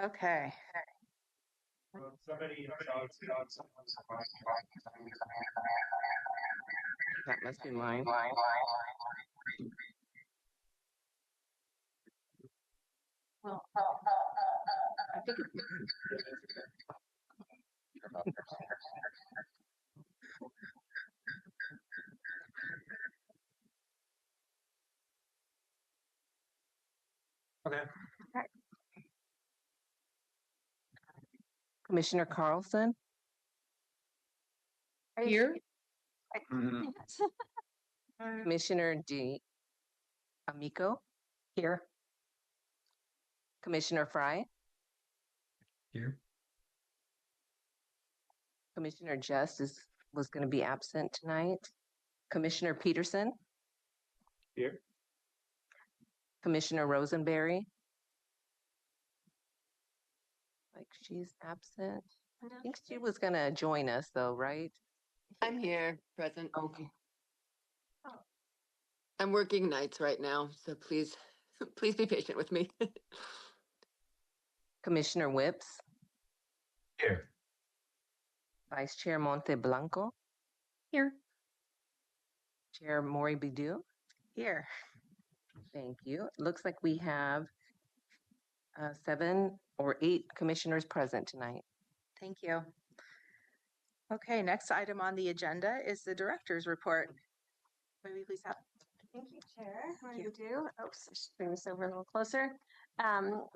Okay. That must be mine. Well, I think Okay. Commissioner Carlson, here. Commissioner D. Amico, Here. Commissioner Fry, Here. Commissioner was going to be absent tonight. Commissioner Peterson, Here. Commissioner Rosenberry, like she's absent. I think she was going to join us though, right? I'm here, present. Okay. I'm working nights right now, so please, please be patient with me. Commissioner Whips, Here. Vice Chair Monteblanco, Here. Chair Maury Bidu. Here. Thank you. It looks like we have 7 or 8 commissioners present tonight. Thank you. Okay, next item on the agenda is the director's report. May we please have? Thank you, Chair. What Thank do you do? Oops, I should bring this over a little closer.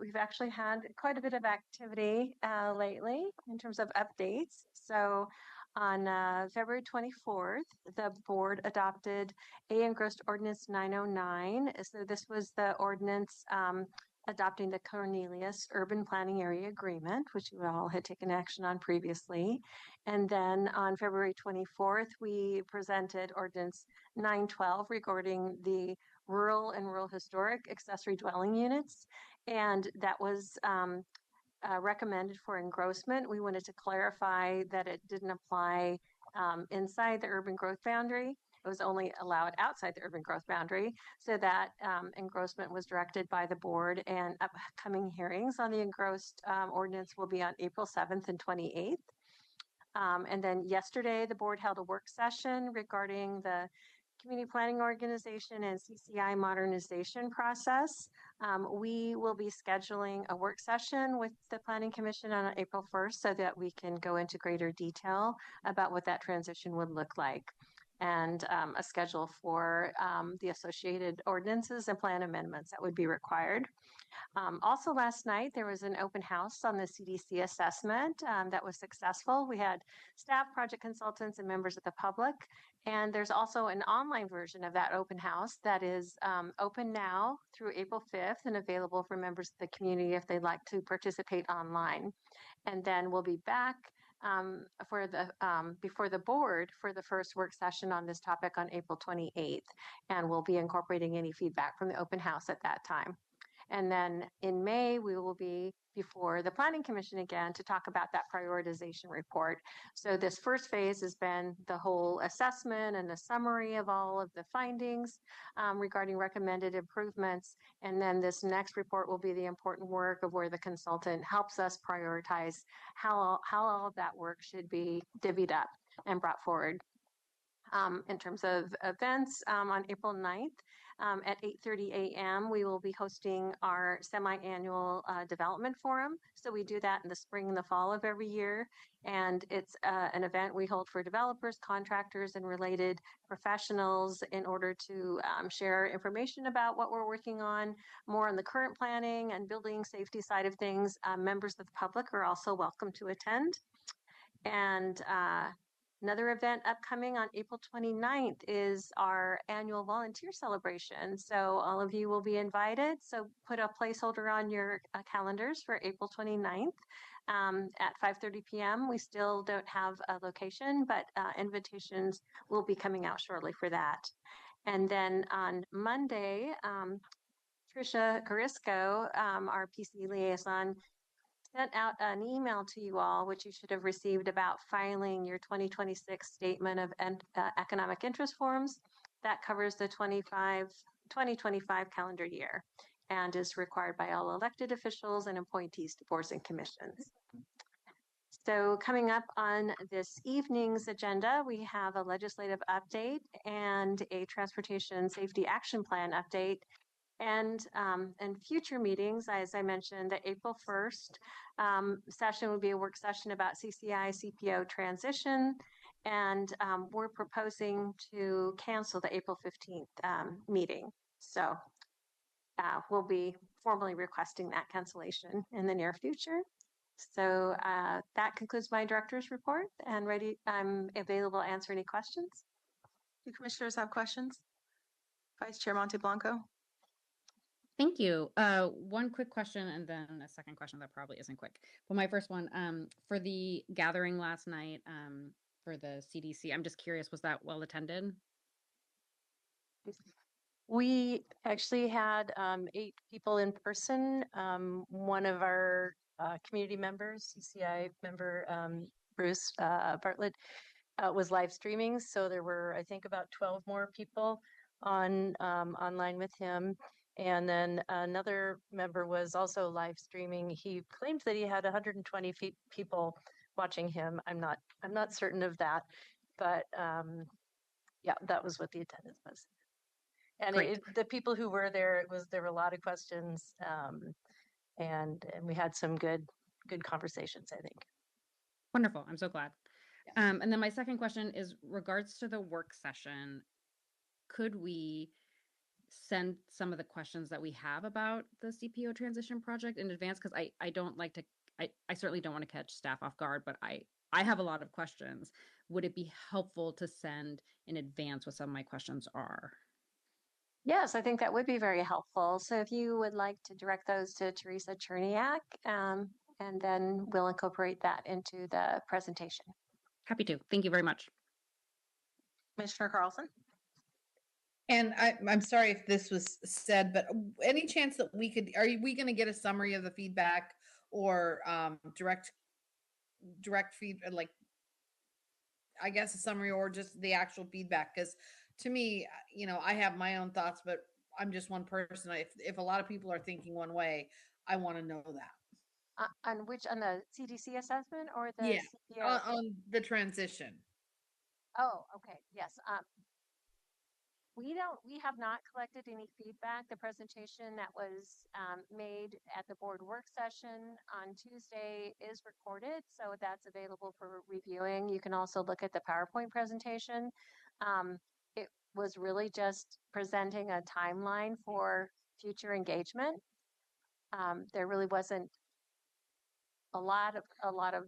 We've actually had quite a bit of activity lately in terms of updates. So on February 24th, the board adopted A Engrossed Ordinance 909. So this was the ordinance adopting the Cornelius Urban Planning Area Agreement, which you all had taken action on previously. And then on February 24th, we presented Ordinance 912 regarding the rural and rural historic accessory dwelling units. And that was recommended for engrossment. We wanted to clarify that it didn't apply inside the urban growth boundary. It was only allowed outside the urban growth boundary, so that engrossment was directed by the board, and upcoming hearings on the engrossed ordinance will be on April 7th and 28th. And then yesterday, the board held a work session regarding the community planning organization and CCI modernization process. We will be scheduling a work session with the Planning Commission on April 1st so that we can go into greater detail about what that transition would look like, and a schedule for the associated ordinances and plan amendments that would be required. Also last night, there was an open house on the CDC assessment that was successful. We had staff, project consultants, and members of the public. And there's also an online version of that open house that is open now through April 5th and available for members of the community if they'd like to participate online. And then we'll be back for the before the board for the first work session on this topic on April 28th. And we'll be incorporating any feedback from the open house at that time. And then in May, we will be before the Planning Commission again to talk about that prioritization report. So this first phase has been the whole assessment and a summary of all of the findings regarding recommended improvements. And then this next report will be the important work of where the consultant helps us prioritize how all of that work should be divvied up and brought forward. In terms of events, on April 9th at 8:30 a.m., we will be hosting our semi-annual development forum. So we do that in the spring and the fall of every year. And it's an event we hold for developers, contractors, and related professionals in order to share information about what we're working on, more on the current planning and building safety side of things. Members of the public are also welcome to attend. And another event upcoming on April 29th is our annual volunteer celebration. So all of you will be invited. So put a placeholder on your calendars for April 29th at 5:30 p.m. We still don't have a location, but invitations will be coming out shortly for that. And then on Monday, Tricia Carisco, our PC liaison, sent out an email to you all, which you should have received, about filing your 2026 statement of economic interest forms. That covers the 2025 calendar year. and is required by all elected officials and appointees to boards and commissions. So coming up on this evening's agenda, we have a legislative update and a transportation safety action plan update. And future meetings, as I mentioned, the April 1st session will be a work session about CCI CPO transition. And we're proposing to cancel the April 15th meeting. So we'll be formally requesting that cancellation in the near future. So that concludes my director's report, and I'm available to answer any questions. Do commissioners have questions? Vice Chair Monteblanco? Thank you. One quick question and then a second question that probably isn't quick. But my first one, for the gathering last night, for the CDC, I'm just curious, was that well attended? We actually had 8 people in person. One of our community members, CCI member Bruce Bartlett, was live streaming. So there were, I think, about 12 more people online with him. And then another member was also live streaming. He claimed that he had 120 people watching him. I'm not certain of that, but yeah, that was what the attendance was. And the people who were there, there were a lot of questions, and we had some good conversations, I think. Wonderful. I'm so glad. Yeah. And then my second question is regards to the work session. Could we send some of the questions that we have about the CPO transition project in advance? Because I don't like to, I certainly don't want to catch staff off guard, but I have a lot of questions. Would it be helpful to send in advance what some of my questions are? Yes, I think that would be very helpful. So if you would like to direct those to Teresa Cherniak, and then we'll incorporate that into the presentation. Happy to. Thank you very much. Commissioner Carlson? And I'm sorry if this was said, but any chance that we we going to get a summary of the feedback or direct feed, like, I guess a summary or just the actual feedback? Because to me, I have my own thoughts, but I'm just one person. If a lot of people are thinking one way, I want to know that. On the CDC assessment or the CPO? On the transition. Oh, okay. Yes. We have not collected any feedback. The presentation that was made at the board work session on Tuesday is recorded, so that's available for reviewing. You can also look at the PowerPoint presentation. It was really just presenting a timeline for future engagement. There really wasn't a lot of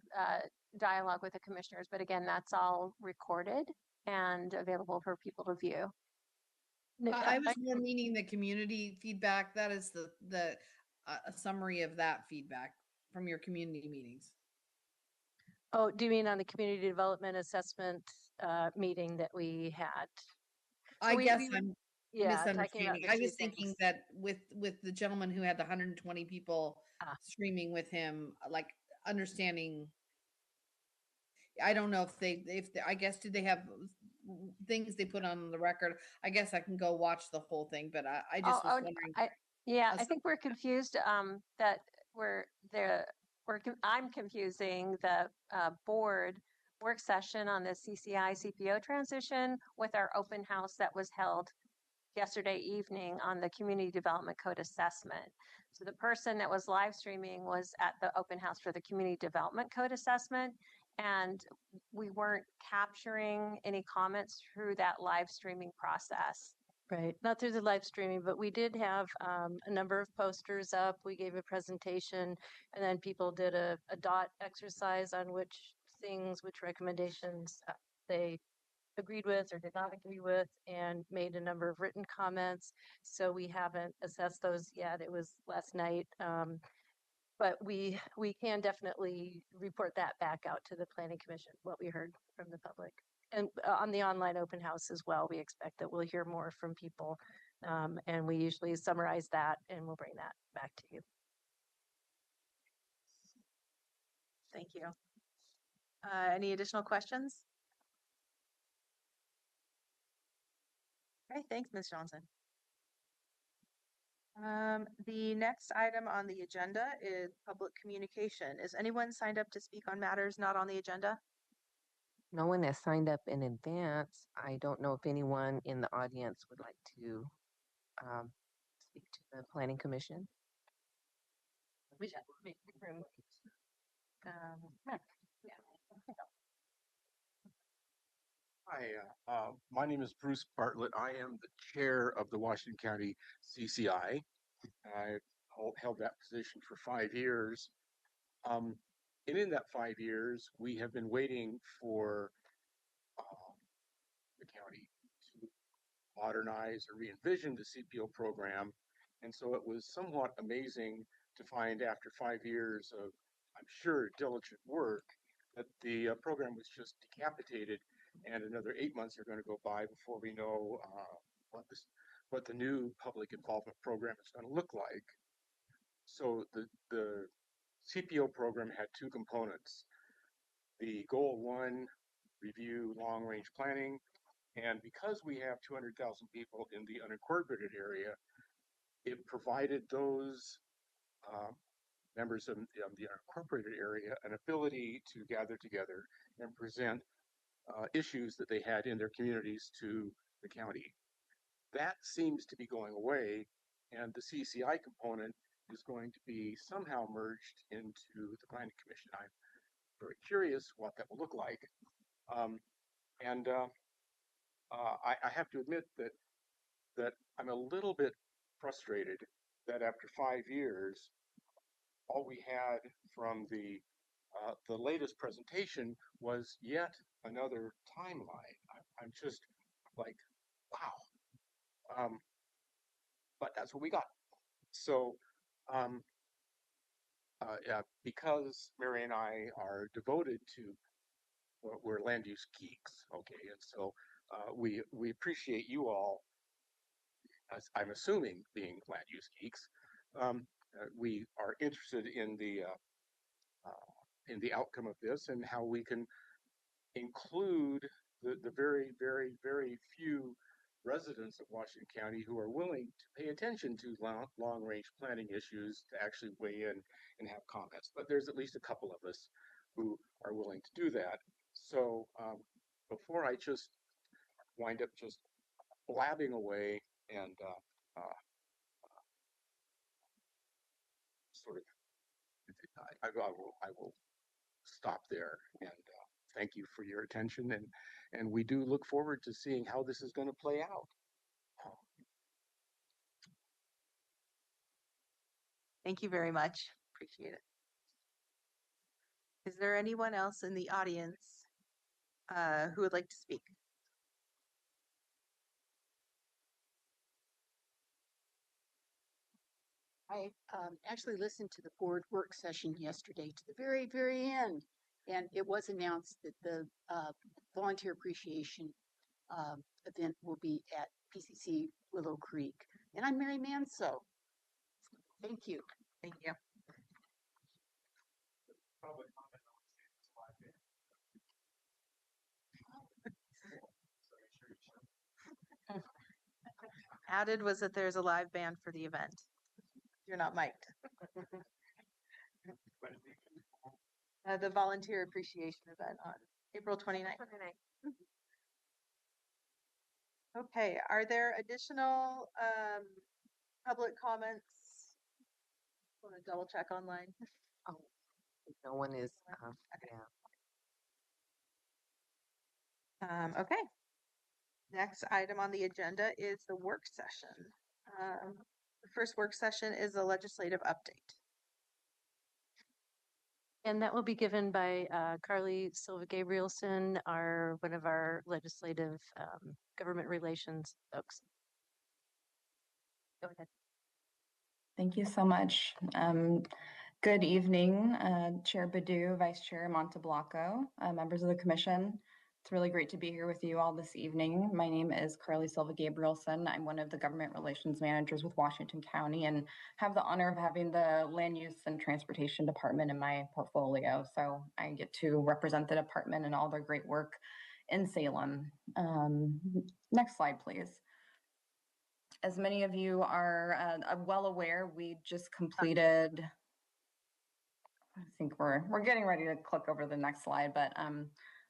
dialogue with the commissioners, but again, that's all recorded and available for people to view. I was more meaning the community feedback. That is the a summary of that feedback from your community meetings. Oh, do you mean on the community development assessment meeting that we had? I guess I'm misunderstanding. I was thinking things. that with the gentleman who had the 120 people streaming with him, like understanding. I don't know if they I guess did they have things they put on the record? I guess I can go watch the whole thing, but I just was wondering. I think we're confused that I'm confusing the board work session on the CCI CPO transition with our open house that was held yesterday evening on the Community Development Code assessment. So the person that was live streaming was at the open house for the Community Development Code assessment, and we weren't capturing any comments through that live streaming process. Right, not through the live streaming, but we did have a number of posters up. We gave a presentation, and then people did a dot exercise on which recommendations they agreed with or did not agree with, and made a number of written comments. So we haven't assessed those yet. It was last night. But we can definitely report that back out to the Planning Commission, what we heard from the public. And on the online open house as well, we expect that we'll hear more from people. And we usually summarize that and we'll bring that back to you. Thank you. Any additional questions? Okay, thanks, Ms. Johnson. The next item on the agenda is public communication. Is anyone signed up to speak on matters not on the agenda? No one has signed up in advance. I don't know if anyone in the audience would like to speak to the Planning Commission. We should make room. Hi, my name is Bruce Bartlett. I am the chair of the Washington County CCI. I held that position for 5 years. And in that 5 years, we have been waiting for the county to modernize or re-envision the CPO program. And so it was somewhat amazing to find after 5 years of, I'm sure, diligent work, that the program was just decapitated, and another 8 months are going to go by before we know what the new public involvement program is going to look like. So the CPO program had two components: the goal one, review long-range planning, and because we have 200,000 people in the unincorporated area, it provided those members of the unincorporated area an ability to gather together and present issues that they had in their communities to the county. That seems to be going away, and the CCI component is going to be somehow merged into the Planning Commission. I'm very curious what that will look like. I have to admit that I'm a little bit frustrated that after 5 years, all we had from the latest presentation was yet another timeline. I'm just like, wow. But that's what we got. So, yeah, because Mary and I are devoted to, we're land use geeks, okay, and so we appreciate you all, as I'm assuming, being land use geeks. We are interested in the outcome of this and how we can include the very, very, very few residents of Washington County who are willing to pay attention to long-range planning issues to actually weigh in and have comments. But there's at least a couple of us who are willing to do that. So before I just wind up just blabbing away and sort of, I will stop there and thank you for your attention, and we do look forward to seeing how this is going to play out. Thank you very much. Appreciate it. Is there anyone else in the audience who would like to speak? I actually listened to the board work session yesterday to the very, very end, and it was announced that the volunteer appreciation event will be at PCC Willow Creek. And I'm Mary Manso. Thank you. Thank you. Added was that there's a live band for the event. You're not mic'd. The volunteer appreciation event on April 29th. Okay, are there additional public comments? Want to double check online? Oh, no one is. Okay. Yeah. Okay. Next item on the agenda is the work session. The first work session is a legislative update. And that will be given by Carly Silva Gabrielson, one of our legislative government relations folks. Go ahead. Thank you so much. Good evening, Chair Badu, Vice Chair Monteblocco, members of the commission. It's really great to be here with you all this evening. My name is Carly Silva Gabrielson. I'm one of the government relations managers with Washington County and have the honor of having the land use and transportation department in my portfolio. So I get to represent the department and all their great work in Salem. Next slide, please. As many of you are well aware, we just completed, I think we're getting ready to click over the next slide, but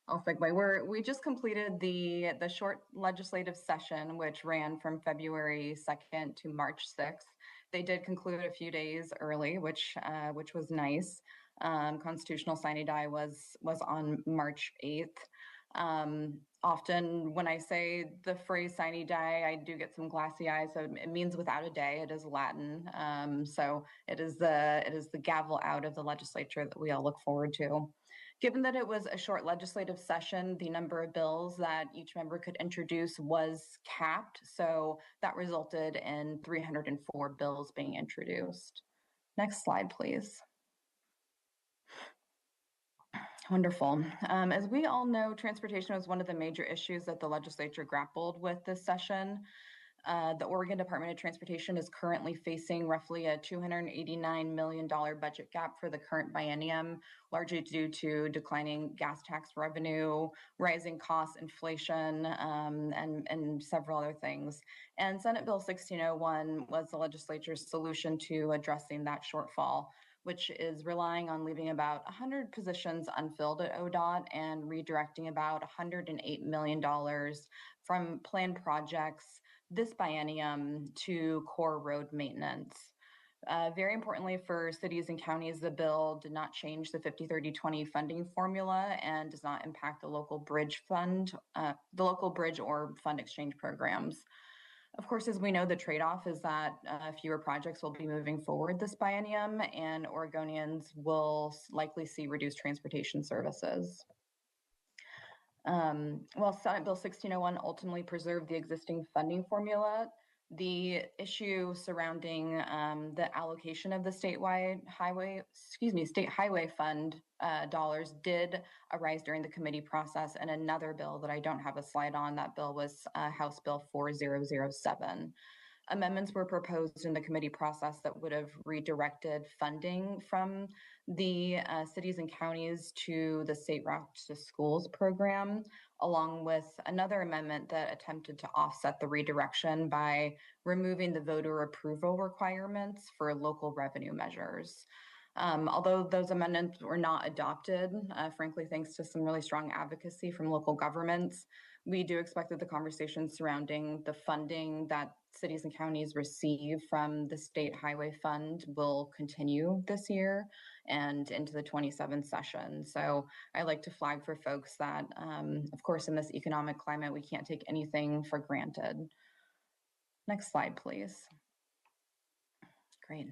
I'll segue. We just completed the short legislative session, which ran from February 2nd to March 6th. They did conclude a few days early, which was nice. Constitutional sine die was on March 8th. Often when I say the phrase sine die, I do get some glassy eyes. So it means without a day. It is Latin. So it is the gavel out of the legislature that we all look forward to. Given that it was a short legislative session, the number of bills that each member could introduce was capped. So that resulted in 304 bills being introduced. Next slide, please. Wonderful. As we all know, transportation was one of the major issues that the legislature grappled with this session. The Oregon Department of Transportation is currently facing roughly a $289 million budget gap for the current biennium, largely due to declining gas tax revenue, rising costs, inflation, and several other things. And Senate Bill 1601 was the legislature's solution to addressing that shortfall, which is relying on leaving about 100 positions unfilled at ODOT and redirecting about $108 million from planned projects this biennium to core road maintenance. Very importantly for cities and counties, the bill did not change the 50-30-20 funding formula and does not impact the local bridge fund, or fund exchange programs. Of course, as we know, the trade-off is that fewer projects will be moving forward this biennium, and Oregonians will likely see reduced transportation services. While Senate Bill 1601 ultimately preserved the existing funding formula, the issue surrounding the allocation of the state highway fund dollars did arise during the committee process. And another bill that I don't have a slide on, that bill was House Bill 4007. Amendments were proposed in the committee process that would have redirected funding from the cities and counties to the State Route to Schools program, along with another amendment that attempted to offset the redirection by removing the voter approval requirements for local revenue measures. Although those amendments were not adopted, frankly, thanks to some really strong advocacy from local governments, we do expect that the conversation surrounding the funding that cities and counties receive from the state highway fund will continue this year and into the 27th session. So I like to flag for folks that, of course, in this economic climate, we can't take anything for granted. Next slide, please. Great.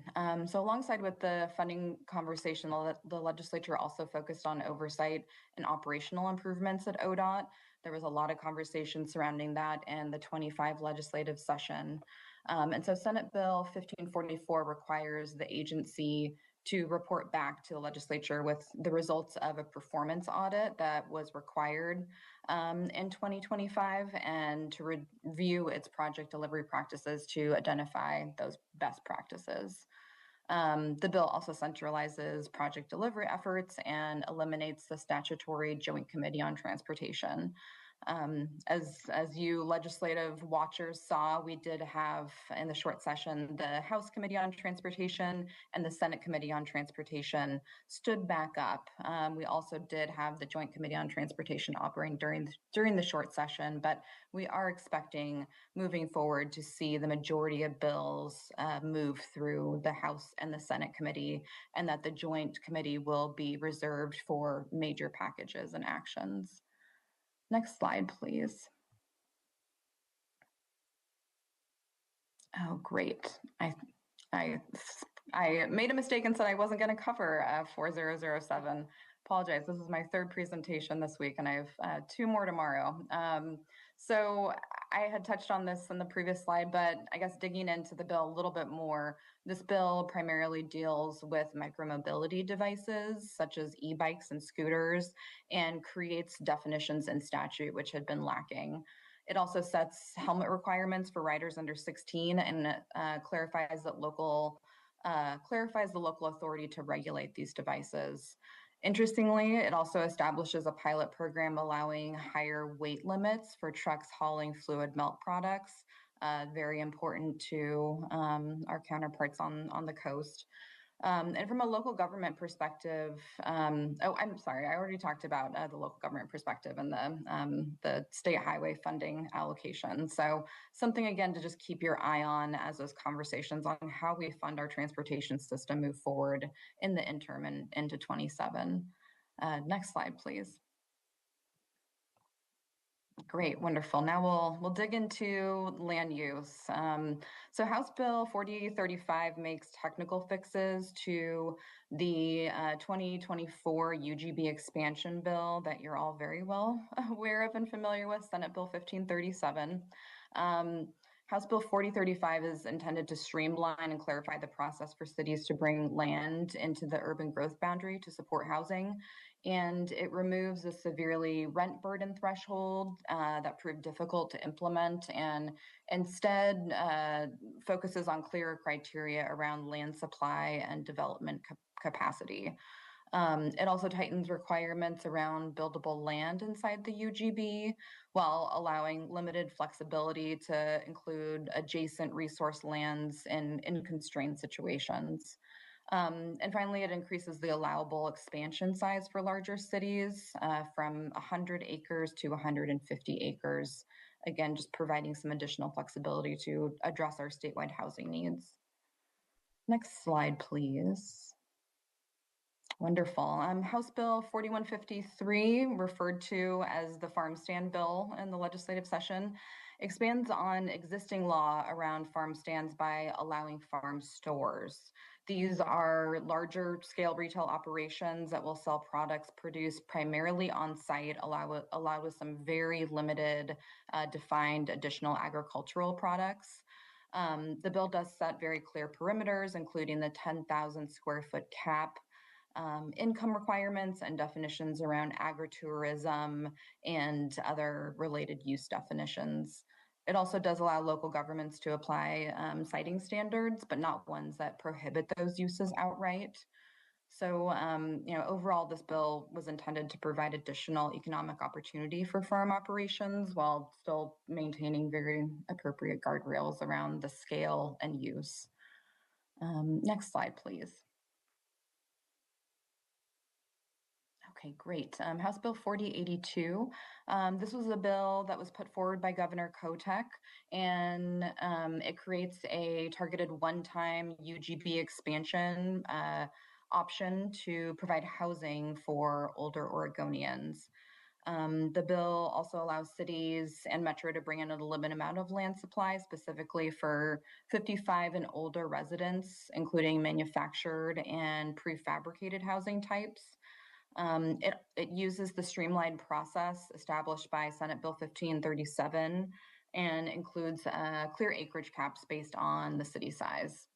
So alongside with the funding conversation, the legislature also focused on oversight and operational improvements at ODOT. There was a lot of conversation surrounding that in the 25 legislative session. And so Senate Bill 1544 requires the agency to report back to the legislature with the results of a performance audit that was required in 2025 and to review its project delivery practices to identify those best practices. The bill also centralizes project delivery efforts and eliminates the statutory Joint Committee on Transportation. As you legislative watchers saw, we did have in the short session, the House Committee on Transportation and the Senate Committee on Transportation stood back up. We also did have the Joint Committee on Transportation operating during the short session, but we are expecting moving forward to see the majority of bills move through the House and the Senate Committee, and that the Joint Committee will be reserved for major packages and actions. Next slide, please. Oh, great. I made a mistake and said I wasn't going to cover 4007. Apologize. This is my third presentation this week, and I have 2 more tomorrow. So I had touched on this in the previous slide, but I guess digging into the bill a little bit more, this bill primarily deals with micromobility devices such as e-bikes and scooters and creates definitions in statute, which had been lacking. It also sets helmet requirements for riders under 16 and clarifies the local authority to regulate these devices. Interestingly, it also establishes a pilot program allowing higher weight limits for trucks hauling fluid melt products, very important to our counterparts on the coast. And from a local government perspective, oh, I'm sorry, I already talked about the local government perspective and the state highway funding allocation. So something again to just keep your eye on as those conversations on how we fund our transportation system move forward in the interim and into 27. Next slide, please. Great, wonderful. Now we'll dig into land use. So House Bill 4035 makes technical fixes to the 2024 UGB expansion bill that you're all very well aware of and familiar with, Senate Bill 1537. House Bill 4035 is intended to streamline and clarify the process for cities to bring land into the urban growth boundary to support housing. And it removes a severely rent burden threshold that proved difficult to implement and instead focuses on clearer criteria around land supply and development capacity. It also tightens requirements around buildable land inside the UGB while allowing limited flexibility to include adjacent resource lands in constrained situations. And finally, it increases the allowable expansion size for larger cities from 100 acres to 150 acres. Again, just providing some additional flexibility to address our statewide housing needs. Next slide, please. Wonderful. House Bill 4153, referred to as the farm stand bill in the legislative session, expands on existing law around farm stands by allowing farm stores. These are larger scale retail operations that will sell products produced primarily on site, allow with some very limited defined additional agricultural products. The bill does set very clear perimeters, including the 10,000 square foot cap, income requirements and definitions around agritourism and other related use definitions. It also does allow local governments to apply siting standards, but not ones that prohibit those uses outright. So, overall, this bill was intended to provide additional economic opportunity for farm operations while still maintaining very appropriate guardrails around the scale and use. Next slide, please. Okay, great. House Bill 4082. This was a bill that was put forward by Governor Kotek, and it creates a targeted one-time UGB expansion option to provide housing for older Oregonians. The bill also allows cities and Metro to bring in a limited amount of land supply, specifically for 55 and older residents, including manufactured and prefabricated housing types. It uses the streamlined process established by Senate Bill 1537 and includes clear acreage caps based on the city size.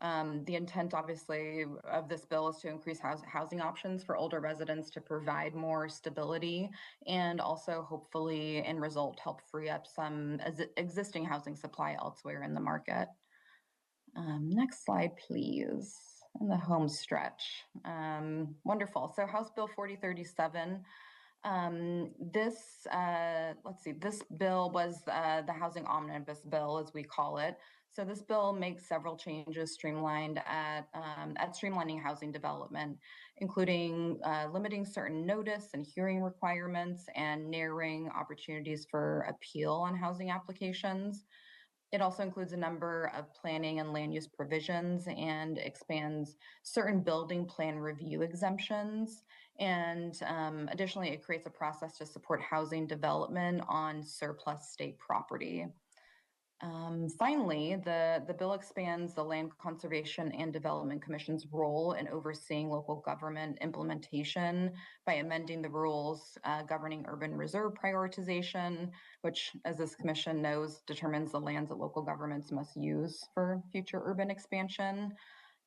The intent, obviously, of this bill is to increase housing options for older residents to provide more stability and also hopefully, in result, help free up some existing housing supply elsewhere in the market. Next slide, please. In the home stretch. Wonderful. So House Bill 4037. This bill was the housing omnibus bill, as we call it. So this bill makes several changes streamlining housing development, including limiting certain notice and hearing requirements and narrowing opportunities for appeal on housing applications. It also includes a number of planning and land use provisions and expands certain building plan review exemptions. And additionally, it creates a process to support housing development on surplus state property. Finally, the bill expands the Land Conservation and Development Commission's role in overseeing local government implementation by amending the rules governing urban reserve prioritization, which, as this commission knows, determines the lands that local governments must use for future urban expansion,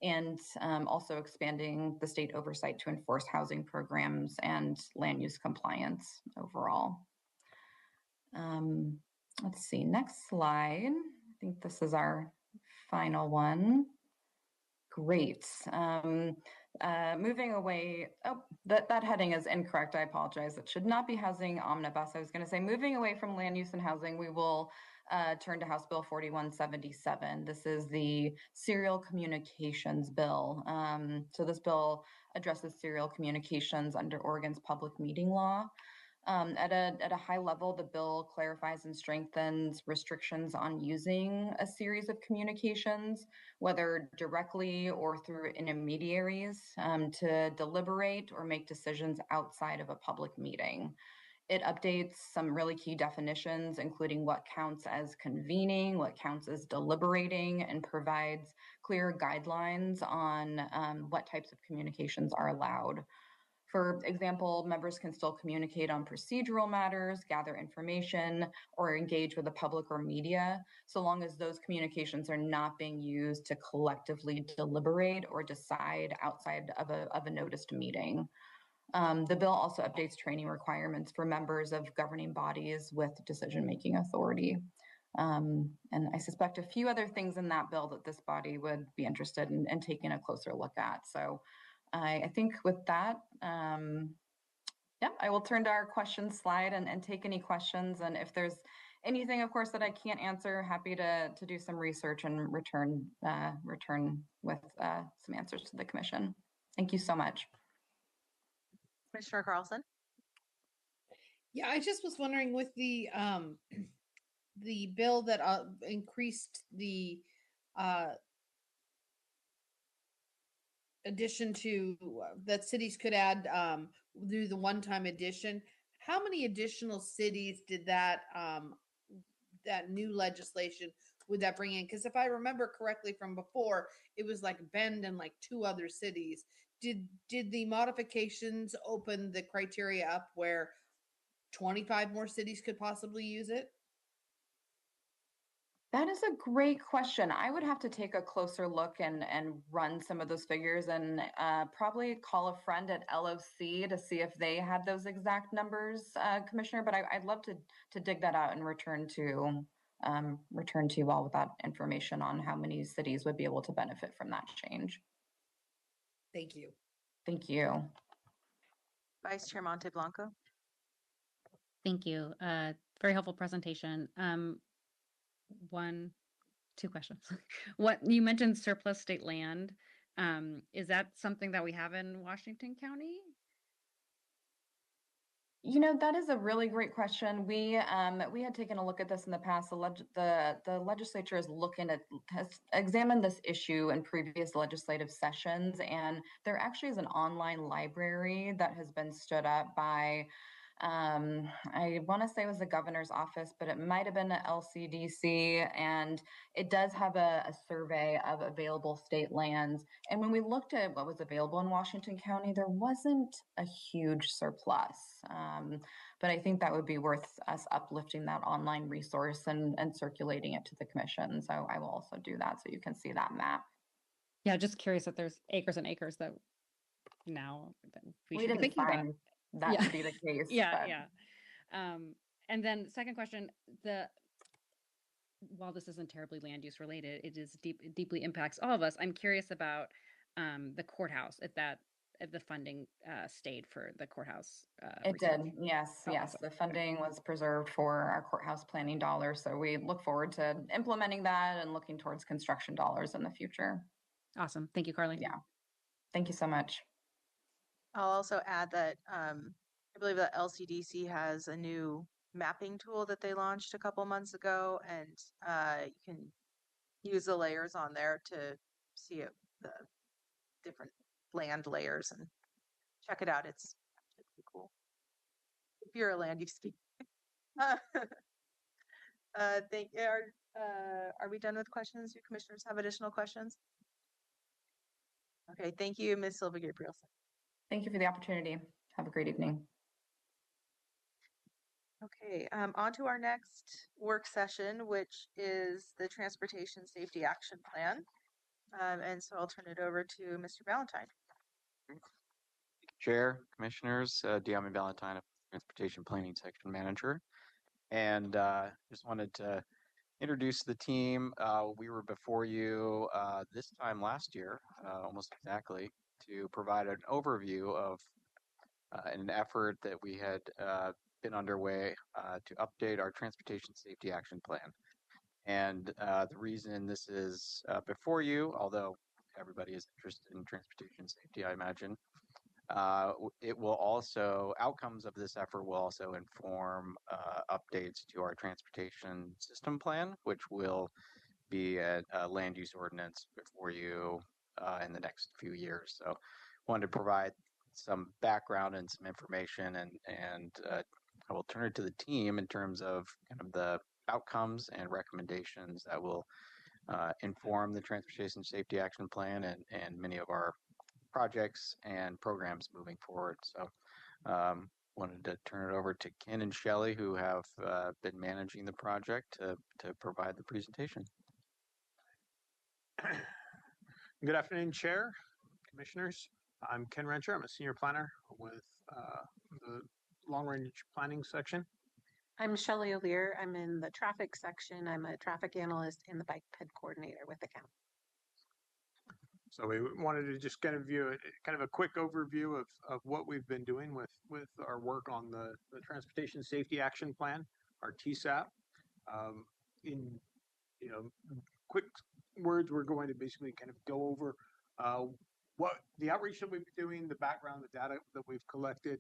and also expanding the state oversight to enforce housing programs and land use compliance overall. Let's see, next slide. I think this is our final one. Great. Moving away, that heading is incorrect. I apologize. It should not be housing omnibus. I was going to say moving away from land use and housing, we will turn to House Bill 4177. This is the serial communications bill. So this bill addresses serial communications under Oregon's public meeting law. At a high level, the bill clarifies and strengthens restrictions on using a series of communications, whether directly or through intermediaries, to deliberate or make decisions outside of a public meeting. It updates some really key definitions, including what counts as convening, what counts as deliberating, and provides clear guidelines on what types of communications are allowed. For example, members can still communicate on procedural matters, gather information, or engage with the public or media, so long as those communications are not being used to collectively deliberate or decide outside of a noticed meeting. The bill also updates training requirements for members of governing bodies with decision-making authority. And I suspect a few other things in that bill that this body would be interested in taking a closer look at. So I think with that, I will turn to our questions slide and take any questions. And if there's anything, of course, that I can't answer, happy to do some research and return with some answers to the commission. Thank you so much. Commissioner Carlson? Yeah, I just was wondering with the bill that increased the addition to that cities could add do the one-time addition. How many additional cities did that that new legislation would that bring in? Because if I remember correctly from before, it was like Bend and like 2 other cities. Did the modifications open the criteria up where 25 more cities could possibly use it? That is a great question. I would have to take a closer look and run some of those figures and probably call a friend at LOC to see if they had those exact numbers, Commissioner. But I'd love to dig that out and return to you all with that information on how many cities would be able to benefit from that change. Thank you. Thank you. Vice Chair Monteblanco? Thank you. Very helpful presentation. Two questions. What you mentioned surplus state land. Is that something that we have in Washington County? You know, that is a really great question. We had taken a look at this in the past. The legislature has examined this issue in previous legislative sessions, and there actually is an online library that has been stood up by I want to say it was the governor's office, but it might have been the LCDC, and it does have a survey of available state lands. And when we looked at what was available in Washington County, there wasn't a huge surplus. But I think that would be worth us uplifting that online resource and circulating it to the commission. So I will also do that so you can see that map. Yeah, just curious if there's acres and acres that now that we should be didn't thinking about. find that to be the case. Yeah, but. yeah. And then second question, while this isn't terribly land use related, it is deeply impacts all of us. I'm curious about the courthouse, if the funding stayed for the courthouse. It research. did, yes, Oh, yes. awesome. The funding was preserved for our courthouse planning dollars. So we look forward to implementing that and looking towards construction dollars in the future. Awesome. Thank you, Carly. Yeah. Thank you so much. I'll also add that I believe that LCDC has a new mapping tool that they launched a couple months ago, and you can use the layers on there to see the different land layers and check it out. It's pretty cool. If you're a land use geek. Are we done with questions? Do commissioners have additional questions? Okay, thank you, Ms. Silva Gabrielson. Thank you for the opportunity. Have a great evening. Okay, on to our next work session, which is the Transportation Safety Action Plan. And so I'll turn it over to Mr. Valentine. Chair, Commissioners, Deami Valentine, Transportation Planning Section Manager. And just wanted to introduce the team. We were before you this time last year, almost exactly, to provide an overview of an effort that we had been underway to update our transportation safety action plan. And the reason this is before you, although everybody is interested in transportation safety, I imagine, it will also, outcomes of this effort will also inform updates to our transportation system plan, which will be a land use ordinance before you in the next few years. So wanted to provide some background and some information, and I will turn it to the team in terms of kind of the outcomes and recommendations that will inform the Transportation Safety Action Plan and many of our projects and programs moving forward. So wanted to turn it over to Ken and Shelley, who have been managing the project to provide the presentation. Good afternoon, Chair, Commissioners. I'm Ken Rencher. I'm a senior planner with the Long Range Planning section. I'm Shelley O'Lear. I'm in the traffic section. I'm a traffic analyst and the bike ped coordinator with the county. So we wanted to just kind of view kind of a quick overview of what we've been doing with our work on the Transportation Safety Action Plan, our TSAP. In quick words, we're going to basically kind of go over what the outreach that we've been doing, the background, the data that we've collected,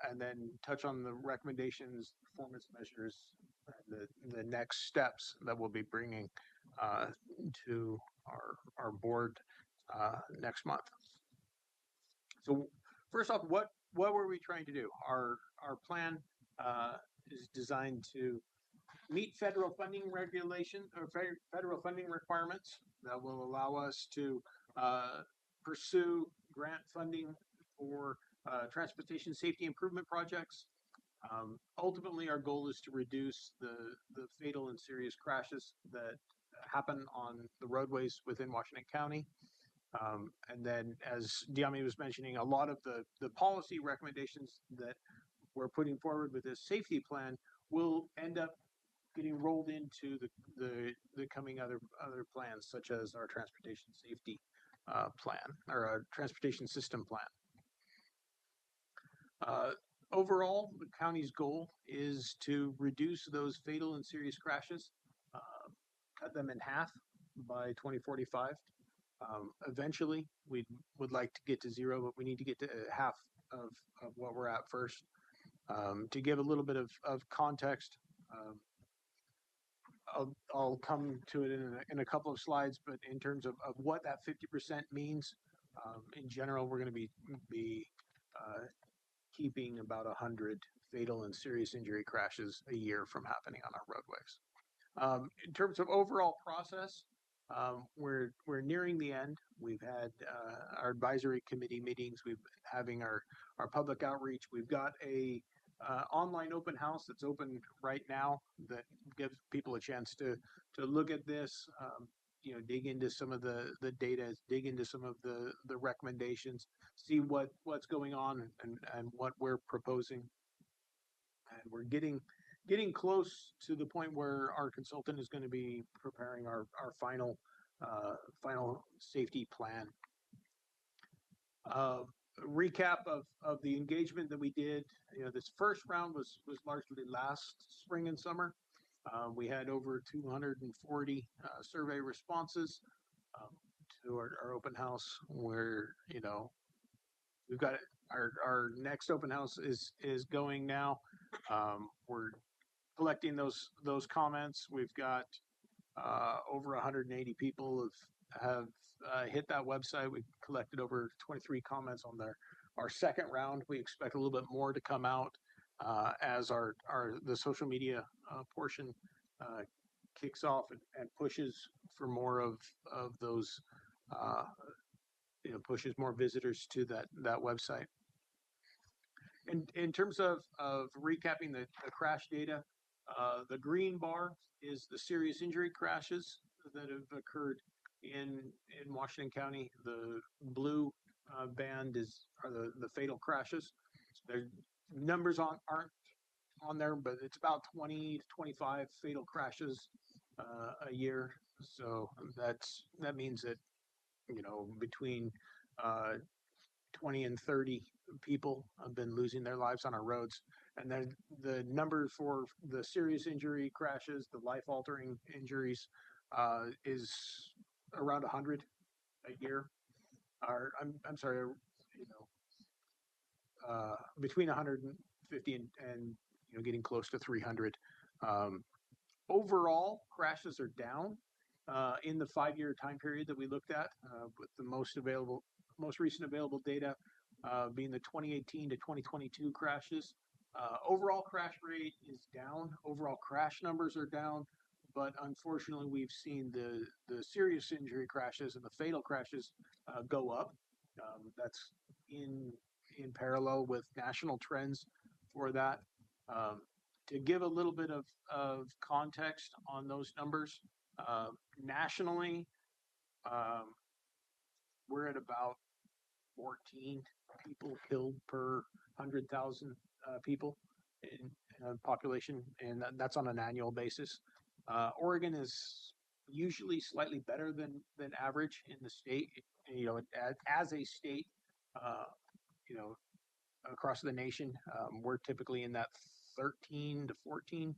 and then touch on the recommendations, performance measures, the next steps that we'll be bringing to our board next month. So first off, what were we trying to do? Our plan is designed to meet federal funding regulation or federal funding requirements that will allow us to pursue grant funding for transportation safety improvement projects. Ultimately, our goal is to reduce the fatal and serious crashes that happen on the roadways within Washington County. And then, as Diami was mentioning, a lot of the policy recommendations that we're putting forward with this safety plan will end up getting rolled into the coming other plans, such as our transportation safety plan or our transportation system plan. Overall, the county's goal is to reduce those fatal and serious crashes, cut them in half by 2045. Eventually, we would like to get to zero, but we need to get to half of what we're at first. To give a little bit of context, I'll come to it in a couple of slides, but in terms of what that 50% means, in general, we're going to be keeping about 100 fatal and serious injury crashes a year from happening on our roadways. In terms of overall process, we're nearing the end. We've had our advisory committee meetings. We've been having our public outreach. We've got a online open house that's open right now that gives people a chance to look at this, dig into some of the data, dig into some of the recommendations, see what's going on and what we're proposing. And we're getting close to the point where our consultant is going to be preparing our final safety plan. Recap of the engagement that we did. This first round was largely last spring and summer. We had over 240 survey responses to our open house. Where we've got our next open house is going now. We're collecting those comments. We've got over 180 people have hit that website. We collected over 23 comments on our second round. We expect a little bit more to come out as the social media portion kicks off and pushes for more of those pushes more visitors to that website. In terms of recapping the crash data, the green bar is the serious injury crashes that have occurred in Washington County. The blue band are the fatal crashes. Their numbers aren't on there, but it's about 20 to 25 fatal crashes a year. So that means that between 20 and 30 people have been losing their lives on our roads. And then the numbers for the serious injury crashes, the life altering injuries, is around 100 a year. Or I'm sorry, you know, between 150 and you know, getting close to 300. Overall, crashes are down in the 5-year time period that we looked at, with the most recent available data being the 2018 to 2022 crashes. Overall crash rate is down. Overall crash numbers are down, but unfortunately, we've seen the serious injury crashes and the fatal crashes go up. That's in parallel with national trends for that. To give a little bit of context on those numbers, nationally, um, we're at about 14 people killed per 100,000 people in population, and that's on an annual basis. Oregon is usually slightly better than average in the state. You know, as a state, uh, you know, across the nation, we're typically in that 13 to 14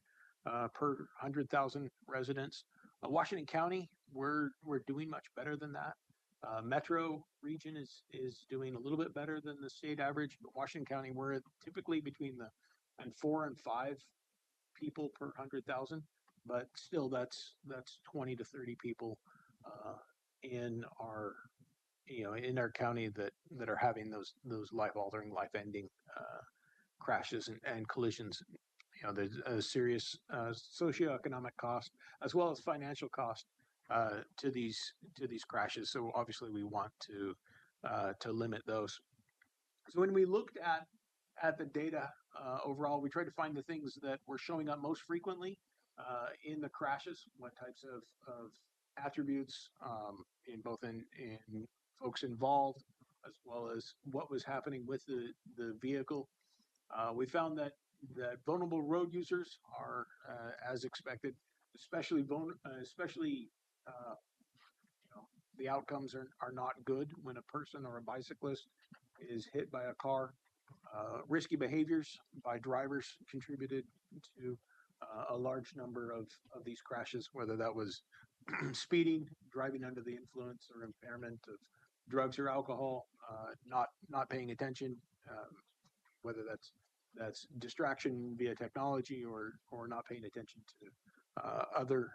per 100,000 residents. Washington County, we're doing much better than that. Metro region is doing a little bit better than the state average, but Washington County, we're typically between the and 4 and 5 people per 100,000, but still that's 20 to 30 people in our in our county that are having those life altering, life ending crashes and collisions. You know, there's a serious socioeconomic cost as well as financial cost to these crashes. So obviously, we want to limit those. So when we looked at the data overall, we tried to find the things that were showing up most frequently in the crashes. What types of attributes in both in folks involved, as well as what was happening with the vehicle. We found that vulnerable road users are, as expected, especially you know, the outcomes are not good when a person or a bicyclist is hit by a car. Risky behaviors by drivers contributed to a large number of these crashes, whether that was speeding, driving under the influence or impairment of drugs or alcohol, not paying attention, whether that's distraction via technology or not paying attention to other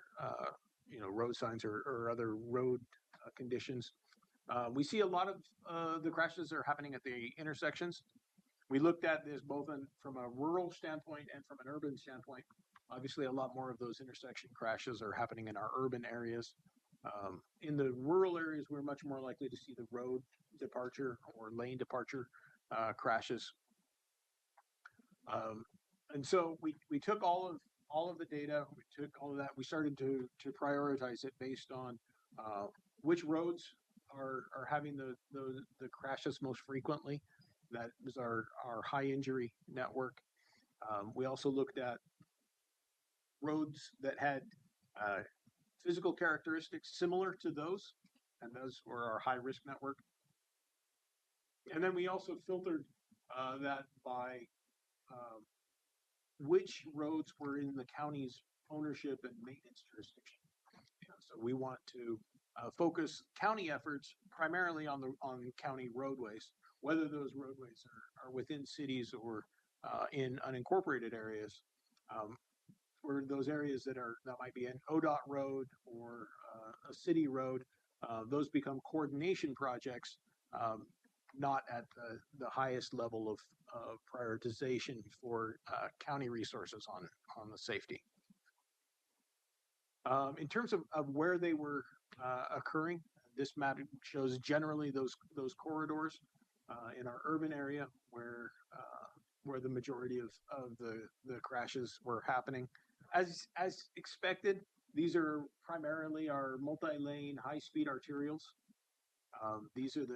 road signs or other road conditions. We see a lot of the crashes are happening at the intersections. We looked at this both from a rural standpoint and from an urban standpoint. Obviously, a lot more of those intersection crashes are happening in our urban areas. In the rural areas, we're much more likely to see the road departure or lane departure crashes. And so we took all of the data, we took all of that, we started to prioritize it based on which roads are having the crashes most frequently. That was our high injury network. We also looked at roads that had physical characteristics similar to those, and those were our high risk network. And then we also filtered that by which roads were in the county's ownership and maintenance jurisdiction. So we want to focus county efforts primarily on county roadways, whether those roadways are within cities or in unincorporated areas. For those areas that might be an ODOT road or a city road, those become coordination projects, not at the highest level of prioritization for county resources on the safety. In terms of where they were occurring, this map shows generally those corridors in our urban area where the majority of the crashes were happening. As expected, these are primarily our multi-lane high-speed arterials. These are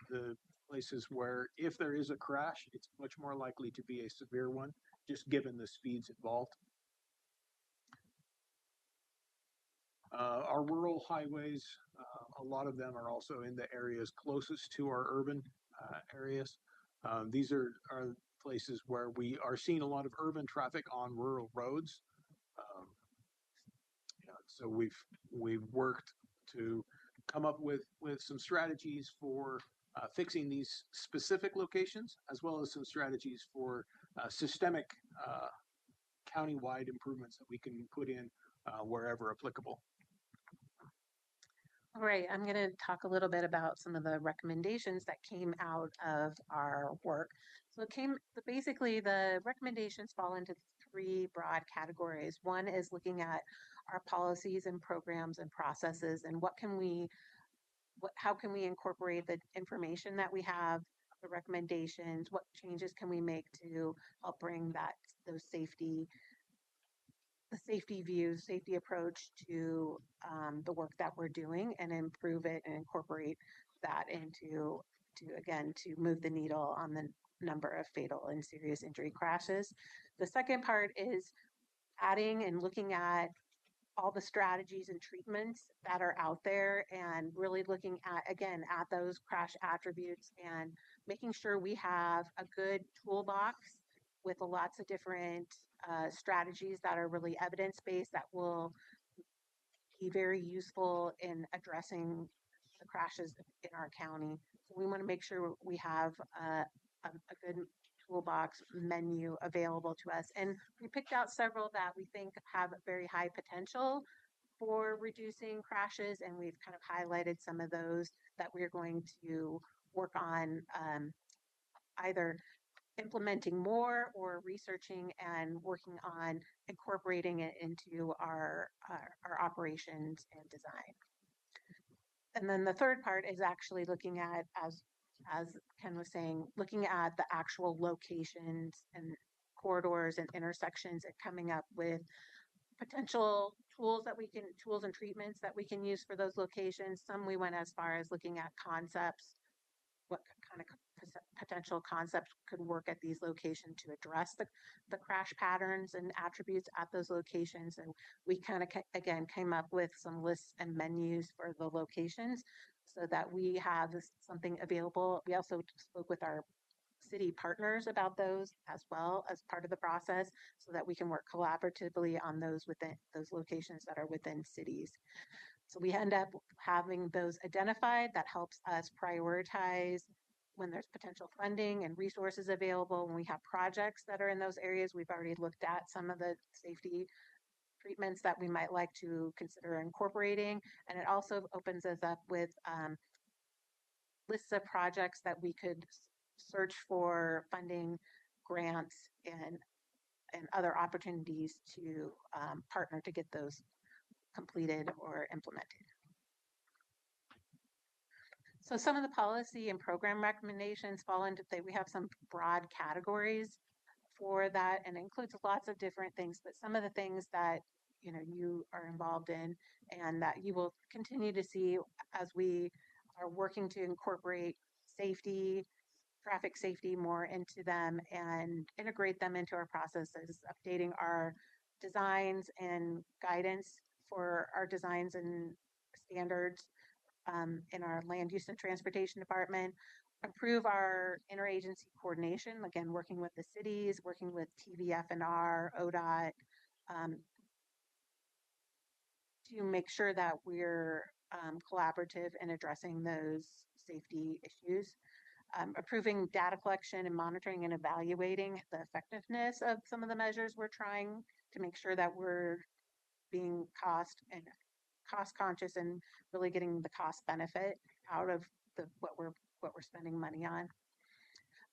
the places where if there is a crash, it's much more likely to be a severe one, just given the speeds involved. Our rural highways, a lot of them are also in the areas closest to our urban areas. These are places where we are seeing a lot of urban traffic on rural roads. Yeah, so we've worked to come up with some strategies for fixing these specific locations, as well as some strategies for systemic countywide improvements that we can put in wherever applicable. All right, I'm going to talk a little bit about some of the recommendations that came out of our work. So basically the recommendations fall into three broad categories. One is looking at our policies and programs and processes and how can we incorporate the information that we have, the recommendations, what changes can we make to help bring those safety views, safety approach to the work that we're doing and improve it and incorporate that to move the needle on the number of fatal and serious injury crashes. The second part is adding and looking at all the strategies and treatments that are out there and really looking at those crash attributes and making sure we have a good toolbox with lots of different strategies that are really evidence-based that will be very useful in addressing the crashes in our county. So we want to make sure we have a good toolbox menu available to us. And we picked out several that we think have very high potential for reducing crashes, and we've kind of highlighted some of those that we're going to work on either implementing more or researching and working on incorporating it into our operations and design. And then the third part is actually looking at, as Ken was saying, looking at the actual locations and corridors and intersections and coming up with potential tools and treatments that we can use for those locations. Some we went as far as looking at concepts, what kind of potential concepts could work at these locations to address the crash patterns and attributes at those locations. And we kind of, again, came up with some lists and menus for the locations so that we have something available. We also spoke with our city partners about those as well as part of the process so that we can work collaboratively on those locations that are within cities. So we end up having those identified. That helps us prioritize when there's potential funding and resources available. When we have projects that are in those areas, we've already looked at some of the safety treatments that we might like to consider incorporating. And it also opens us up with lists of projects that we could search for funding, grants, and other opportunities to partner to get those completed or implemented. So some of the policy and program recommendations fall into, we have some broad categories for that, and it includes lots of different things, but some of the things that you are involved in and that you will continue to see as we are working to incorporate traffic safety more into them and integrate them into our processes, updating our designs and guidance for our designs and standards in our land use and transportation department, improve our interagency coordination, again, working with the cities, working with TVF&R, ODOT, to make sure that we're collaborative in addressing those safety issues. Approving data collection and monitoring and evaluating the effectiveness of some of the measures we're trying to make sure that we're being cost conscious and really getting the cost benefit out of what we're spending money on.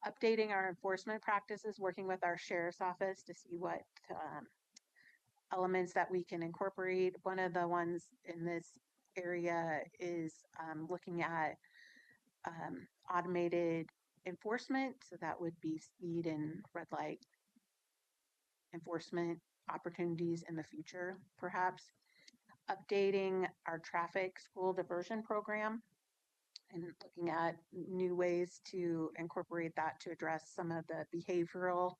Updating our enforcement practices, working with our sheriff's office to see what elements that we can incorporate. One of the ones in this area is looking at automated enforcement. So that would be speed and red light enforcement opportunities in the future, perhaps. Updating our traffic school diversion program and looking at new ways to incorporate that to address some of the behavioral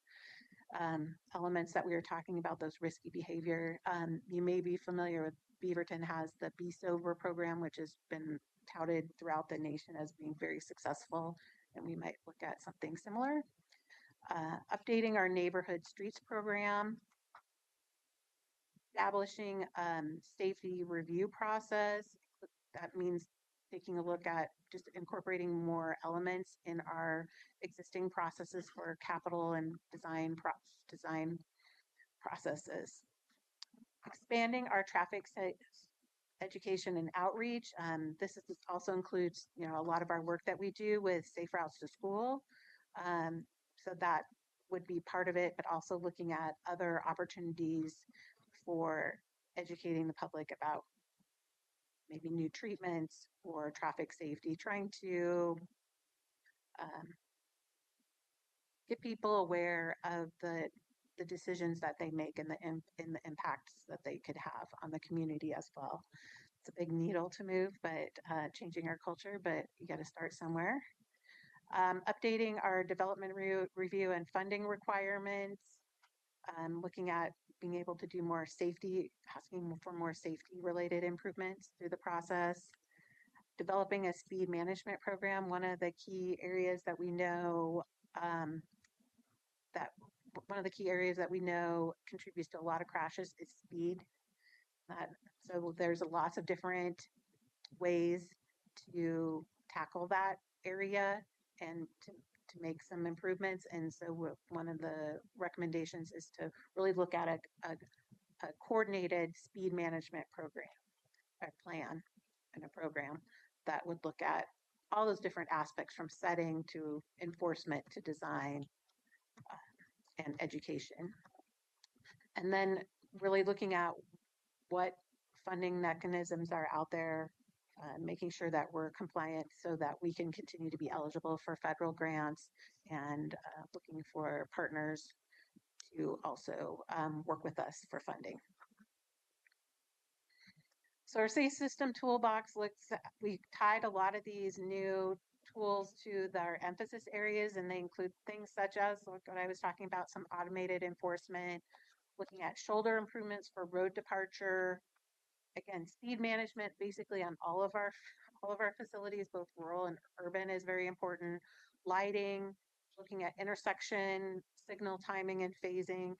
elements that we were talking about, those risky behavior. You may be familiar with Beaverton has the Be Sober program, which has been touted throughout the nation as being very successful and we might look at something similar. Updating our neighborhood streets program, establishing safety review process. That means taking a look at just incorporating more elements in our existing processes for capital and design processes. Expanding our education and outreach. Also includes, a lot of our work that we do with Safe Routes to School. So that would be part of it, but also looking at other opportunities for educating the public about maybe new treatments or traffic safety, trying to get people aware of the decisions that they make and the impacts that they could have on the community as well. It's a big needle to move, but changing our culture, but you got to start somewhere. Updating our development review and funding requirements, looking at being able to do more safety, asking for more safety related improvements through the process. Developing a speed management program. One of the key areas that we know contributes to a lot of crashes is speed. So there's lots of different ways to tackle that area and to make some improvements. And so one of the recommendations is to really look at a coordinated speed management program, a plan and a program that would look at all those different aspects from setting to enforcement to design and education. And then really looking at what funding mechanisms are out there, making sure that we're compliant so that we can continue to be eligible for federal grants, and looking for partners to also work with us for funding. So our Safe System Toolbox we tied a lot of these new tools to our emphasis areas, and they include things such as what I was talking about, some automated enforcement, looking at shoulder improvements for road departure, again, speed management basically on all of our facilities, both rural and urban, is very important. Lighting, looking at intersection, signal timing and phasing,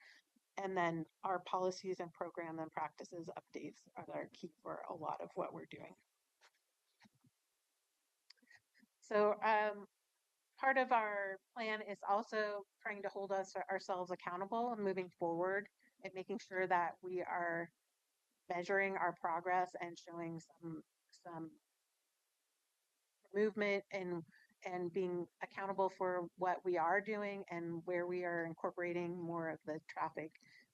and then our policies and program and practices updates are key for a lot of what we're doing. So part of our plan is also trying to hold ourselves accountable and moving forward and making sure that we are measuring our progress and showing some movement and being accountable for what we are doing and where we are incorporating more of the traffic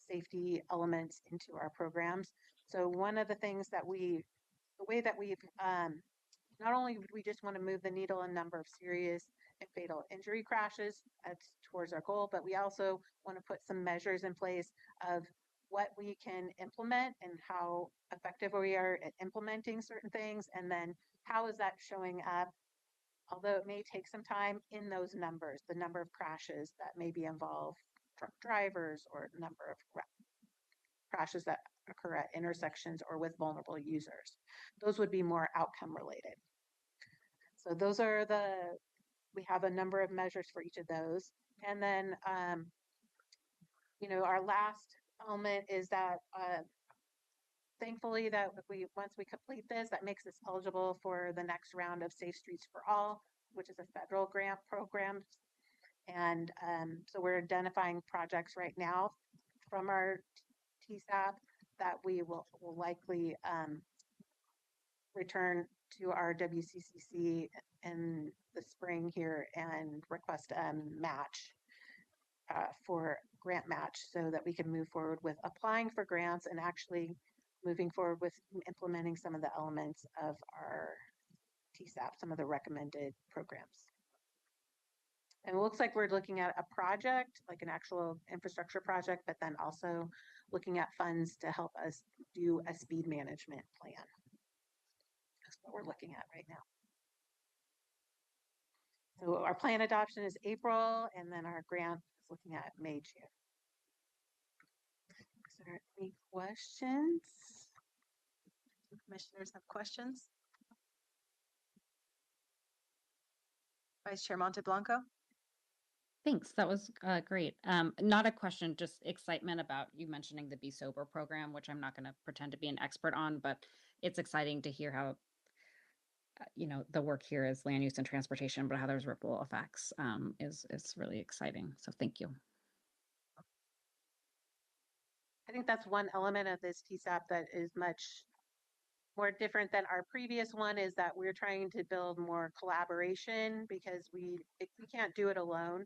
safety elements into our programs. So one of the things that the way that we've not only would we just want to move the needle in number of serious and fatal injury crashes, that's towards our goal, but we also want to put some measures in place of what we can implement and how effective we are at implementing certain things, and then how is that showing up, although it may take some time, in those numbers, the number of crashes that maybe involve truck drivers or number of crashes that occur at intersections or with vulnerable users. Those would be more outcome related. So those are we have a number of measures for each of those. And then, our last element is that thankfully that once we complete this, that makes us eligible for the next round of Safe Streets for All, which is a federal grant program. And so we're identifying projects right now from our TSAP that we will likely return to our WCCC in the spring here and request a match for grant match so that we can move forward with applying for grants and actually moving forward with implementing some of the elements of our TSAP, some of the recommended programs. And it looks like we're looking at a project, like an actual infrastructure project, but then also looking at funds to help us do a speed management plan. That's what we're looking at right now. So our plan adoption is April, and then our grant is looking at May, June. Is there any questions? Do commissioners have questions? Vice Chair Monteblanco. Thanks. That was great. Not a question, just excitement about you mentioning the Be Sober program, which I'm not going to pretend to be an expert on, but it's exciting to hear how, the work here is land use and transportation, but how there's ripple effects is really exciting. So thank you. I think that's one element of this TSAP that is much more different than our previous one, is that we're trying to build more collaboration because we can't do it alone.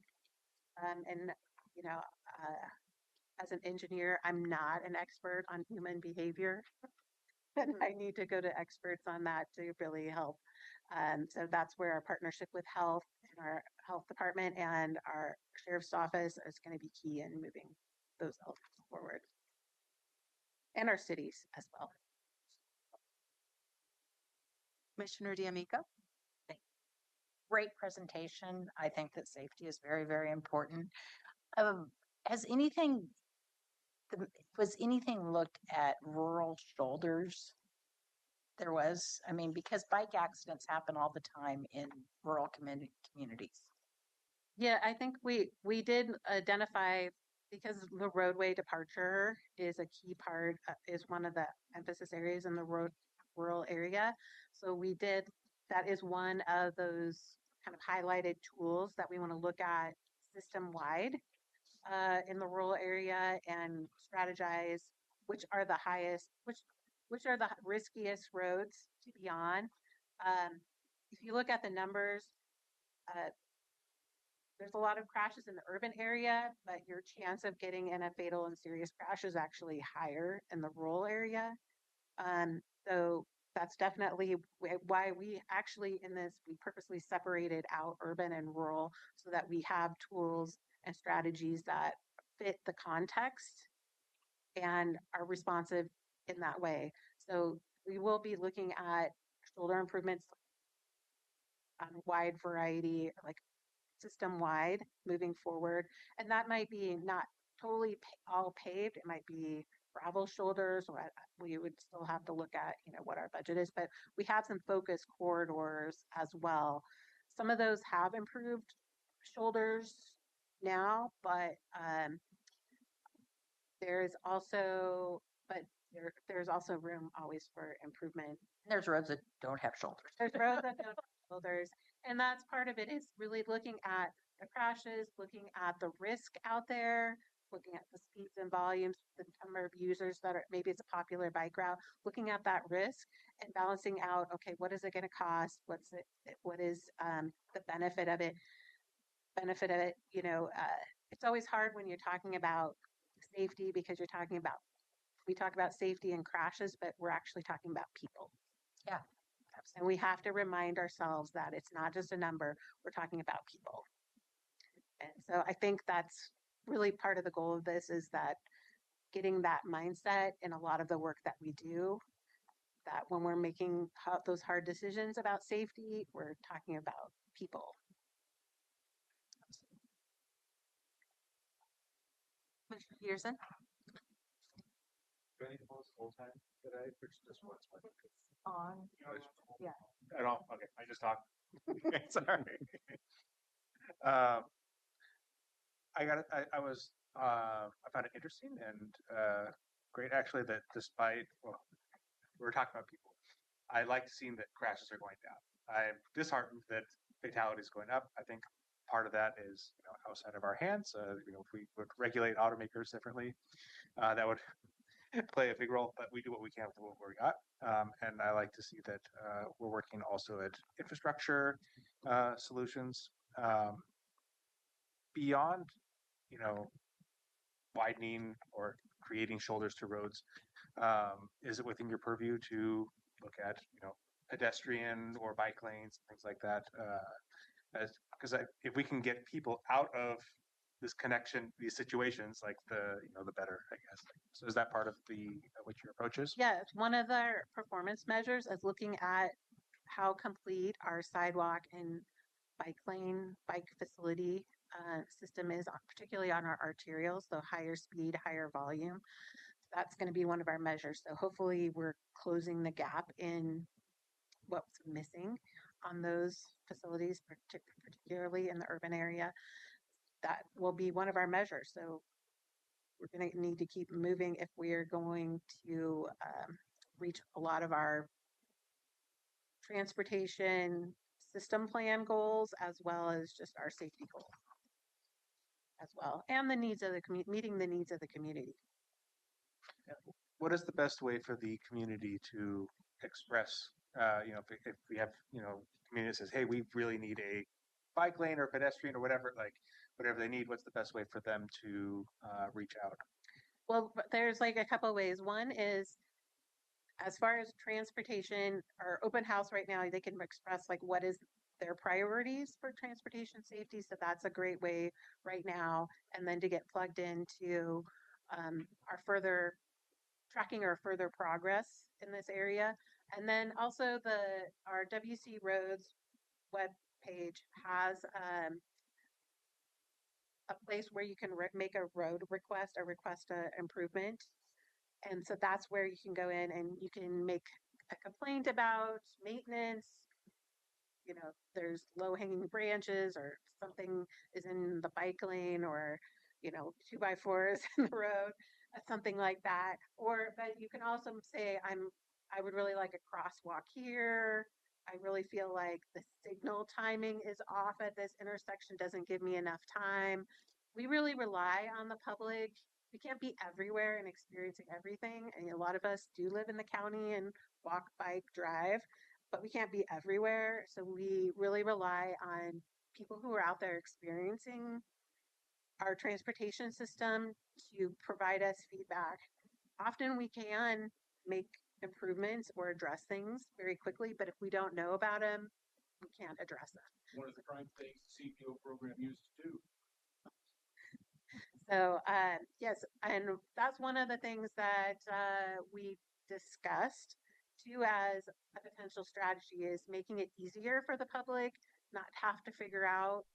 And you know, as an engineer, I'm not an expert on human behavior, and I need to go to experts on that to really help. So that's where our partnership with health and our health department and our sheriff's office is going to be key in moving those elements forward, and our cities as well. Commissioner D'Amico. Great presentation. I think that safety is very, very important. Has anything, was anything looked at rural shoulders? There was, I mean, because bike accidents happen all the time in rural communities. Yeah, I think we did identify, because the roadway departure is a key part, is one of the emphasis areas in the rural area. So that is one of those kind of highlighted tools that we want to look at system wide in the rural area and strategize which are the highest, which are the riskiest roads to be on. If you look at the numbers, there's a lot of crashes in the urban area, but your chance of getting in a fatal and serious crash is actually higher in the rural area. So that's definitely why we actually we purposely separated out urban and rural so that we have tools and strategies that fit the context and are responsive in that way. So we will be looking at shoulder improvements on a wide variety, like system wide moving forward. And that might be not totally all paved. It might be gravel shoulders, or we would still have to look at, what our budget is, but we have some focus corridors as well. Some of those have improved shoulders now, but there's also, there's also room always for improvement. And there's roads that don't have shoulders. There's roads that don't have shoulders. And that's part of it, is really looking at the crashes, looking at the risk out there, looking at the speeds and volumes, the number of users that are, maybe it's a popular bike route, looking at that risk and balancing out, okay, what is it going to cost? What is the benefit of it? It's always hard when you're talking about safety, because we talk about safety and crashes, but we're actually talking about people. Yeah. And we have to remind ourselves that it's not just a number, we're talking about people. And so I think that's really part of the goal of this, is that getting that mindset in a lot of the work that we do, that when we're making those hard decisions about safety, we're talking about people. Commissioner Peterson. Do I need to post the whole time? Did I fix this once? On. Yeah. At all? Okay, I just talked. Sorry. I found it interesting and great actually that despite, well, we were talking about people. I like seeing that crashes are going down. I'm disheartened that fatality is going up. I think part of that is outside of our hands. If we would regulate automakers differently, that would play a big role. But we do what we can with what we got, and I like to see that we're working also at infrastructure solutions beyond, widening or creating shoulders to roads. Is it within your purview to look at, pedestrian or bike lanes, things like that? Because if we can get people out of this connection, these situations, like the better, I guess. So is that part of what your approach is? Yeah, one of the performance measures is looking at how complete our sidewalk and bike facility system is, particularly on our arterials, so higher speed, higher volume. That's going to be one of our measures. So hopefully we're closing the gap in what's missing. on those facilities, particularly in the urban area. That will be one of our measures. So we're going to need to keep moving if we are going to reach a lot of our transportation system plan goals, as well as just our safety goals as well, and the needs of the community, meeting the needs of the community. What is the best way for the community to express, if we have, community that says, hey, we really need a bike lane or pedestrian or whatever, like whatever they need, what's the best way for them to reach out? Well, there's like a couple of ways. One is, as far as transportation, our open house right now, they can express like what is their priorities for transportation safety. So that's a great way right now. And then to get plugged into our further tracking our further progress in this area. And then also our WC Roads web page has a place where you can make a road request or request an improvement. And so that's where you can go in and you can make a complaint about maintenance. There's low hanging branches or something is in the bike lane, or 2x4s in the road, something like that. But you can also say, I would really like a crosswalk here. I really feel like the signal timing is off at this intersection, doesn't give me enough time. We really rely on the public. We can't be everywhere and experiencing everything. And a lot of us do live in the county and walk, bike, drive, but we can't be everywhere. So we really rely on people who are out there experiencing our transportation system to provide us feedback. Often we can make improvements or address things very quickly, but if we don't know about them, we can't address them. One of the prime things the CPO program used to do. So yes, and that's one of the things that we discussed too as a potential strategy, is making it easier for the public, not have to figure out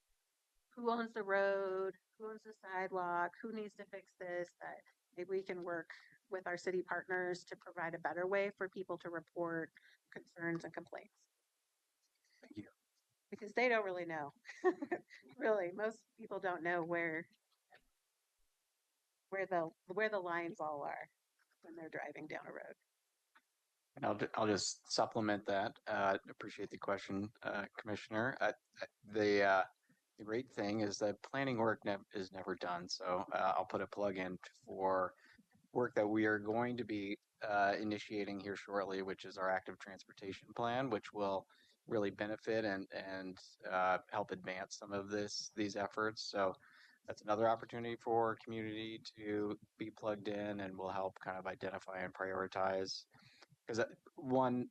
who owns the road, who owns the sidewalk, who needs to fix this, that maybe we can work with our city partners to provide a better way for people to report concerns and complaints. Thank you. Because they don't really know. Really, most people don't know where the lines all are when they're driving down a road. And I'll just supplement that. Appreciate the question, Commissioner. The great thing is that planning work is never done. So I'll put a plug in for work that we are going to be initiating here shortly, which is our active transportation plan, which will really benefit and help advance some of these efforts. So that's another opportunity for community to be plugged in, and will help kind of identify and prioritize. Because one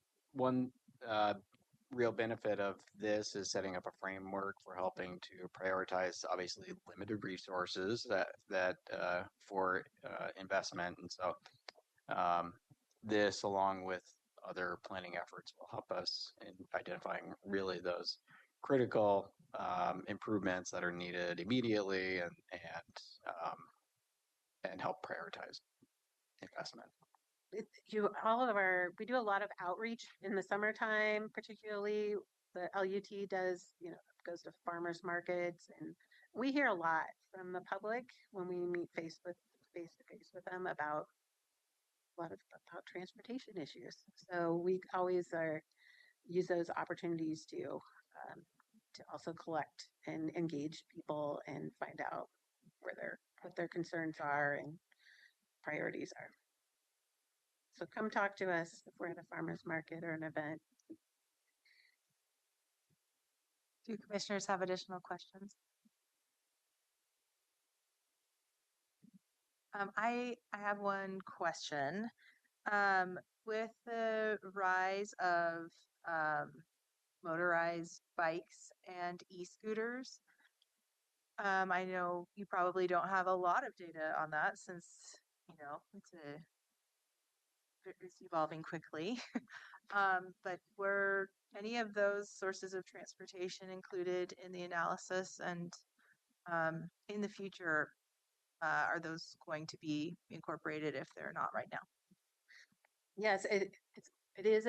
real benefit of this is setting up a framework for helping to prioritize obviously limited resources that for investment, and so this, along with other planning efforts, will help us in identifying really those critical improvements that are needed immediately, and help prioritize investment. We do a lot of outreach in the summertime, particularly the LUT does, goes to farmers markets, and we hear a lot from the public when we meet face to face with them about about transportation issues. So we always use those opportunities to also collect and engage people and find out what their concerns are and priorities are. So come talk to us if we're at a farmer's market or an event. Do commissioners have additional questions? I have one question. With the rise of motorized bikes and e-scooters, I know you probably don't have a lot of data on that, since it's evolving quickly. But were any of those sources of transportation included in the analysis, and in the future, are those going to be incorporated if they're not right now? Yes, it is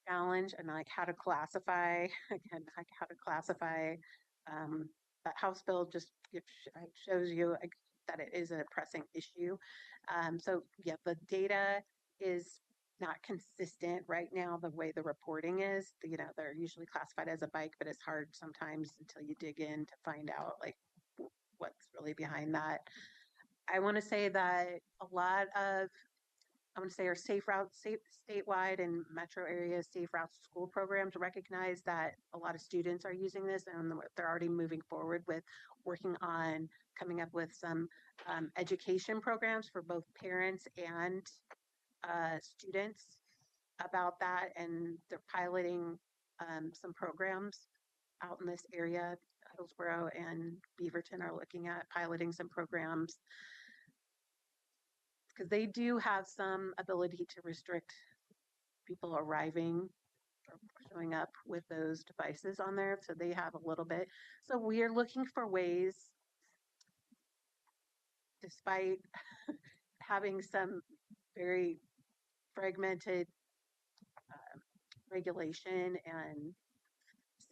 challenge and like how to classify again, like how to classify that House bill just shows you that it is a pressing issue. So yeah, the data is not consistent right now the way the reporting is. You know, they're usually classified as a bike, but it's hard sometimes until you dig in to find out like what's really behind that. I want to say that a lot of I want to say our safe routes, statewide and metro areas, safe routes to school programs recognize that a lot of students are using this and they're already moving forward with working on coming up with some education programs for both parents and students about that. And they're piloting some programs out in this area. Hillsborough and Beaverton are looking at piloting some programs because they do have some ability to restrict people arriving or showing up with those devices on there. So they have a little bit. So we are looking for ways, despite having some very fragmented regulation and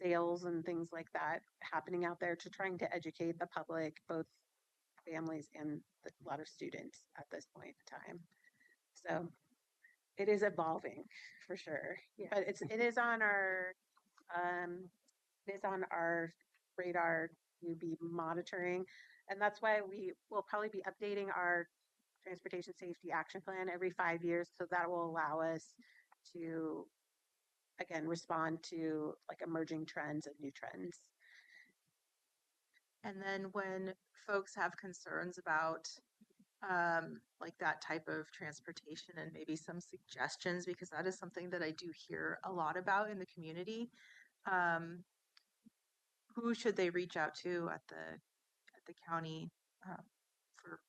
sales and things like that happening out there, to trying to educate the public, both families and a lot of students at this point in time. So it is evolving for sure, but um, it is on our radar to be monitoring, and that's why we will probably be updating our transportation safety action plan every 5 years. So that will allow us to again respond to like emerging trends and new trends. And then when folks have concerns about like that type of transportation and maybe some suggestions, because that is something that I do hear a lot about in the community, um, who should they reach out to at the county for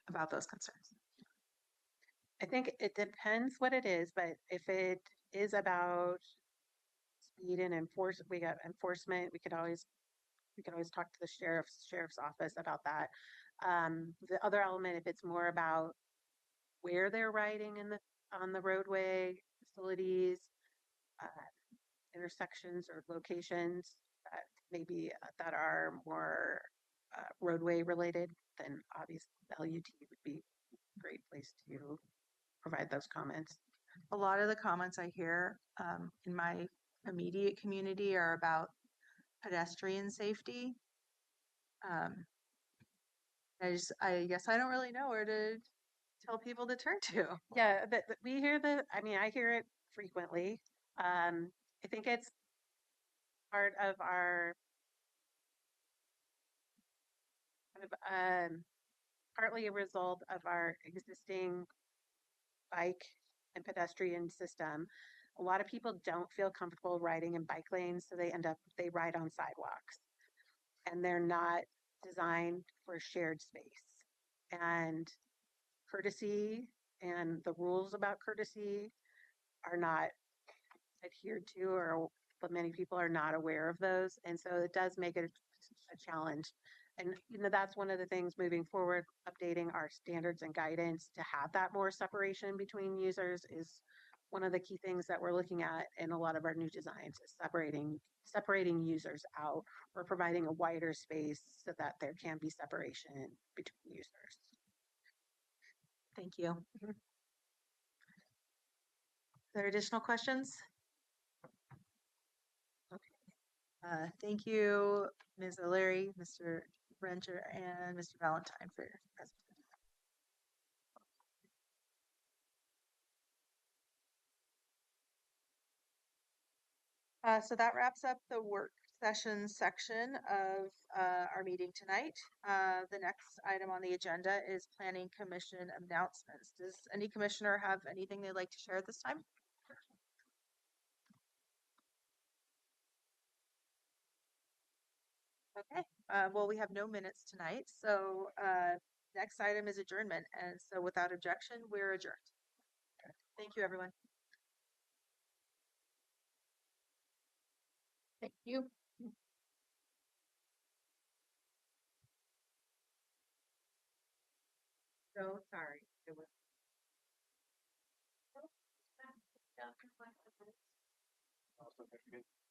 about those concerns? I think it depends what it is, but if it is about speed and we got enforcement, we could always talk to the sheriff's office about that. The other element, if it's more about where they're riding on the roadway, facilities, uh, intersections or locations that maybe that are more roadway related, then obviously the LUT would be a great place to provide those comments. A lot of the comments I hear in my immediate community are about pedestrian safety. I guess I don't really know where to tell people to turn to. Yeah, but we hear I hear it frequently. I think it's part of our kind of partly a result of our existing bike and pedestrian system. A lot of people don't feel comfortable riding in bike lanes, so they ride on sidewalks, and they're not designed for shared space. And courtesy and the rules about courtesy are not adhered to, or but many people are not aware of those, and so it does make it a challenge. And that's one of the things moving forward, updating our standards and guidance to have that more separation between users is one of the key things that we're looking at in a lot of our new designs, is separating users out or providing a wider space so that there can be separation between users. Thank you. Are there additional questions? Thank you, Ms. O'Leary, Mr. Renter, and Mr. Valentine for your presentation. So that wraps up the work session section of our meeting tonight. The next item on the agenda is Planning Commission announcements. Does any commissioner have anything they'd like to share at this time? Okay, well, we have no minutes tonight, so next item is adjournment. And so without objection, we're adjourned. Thank you, everyone. Thank you. So sorry. It was Michigan.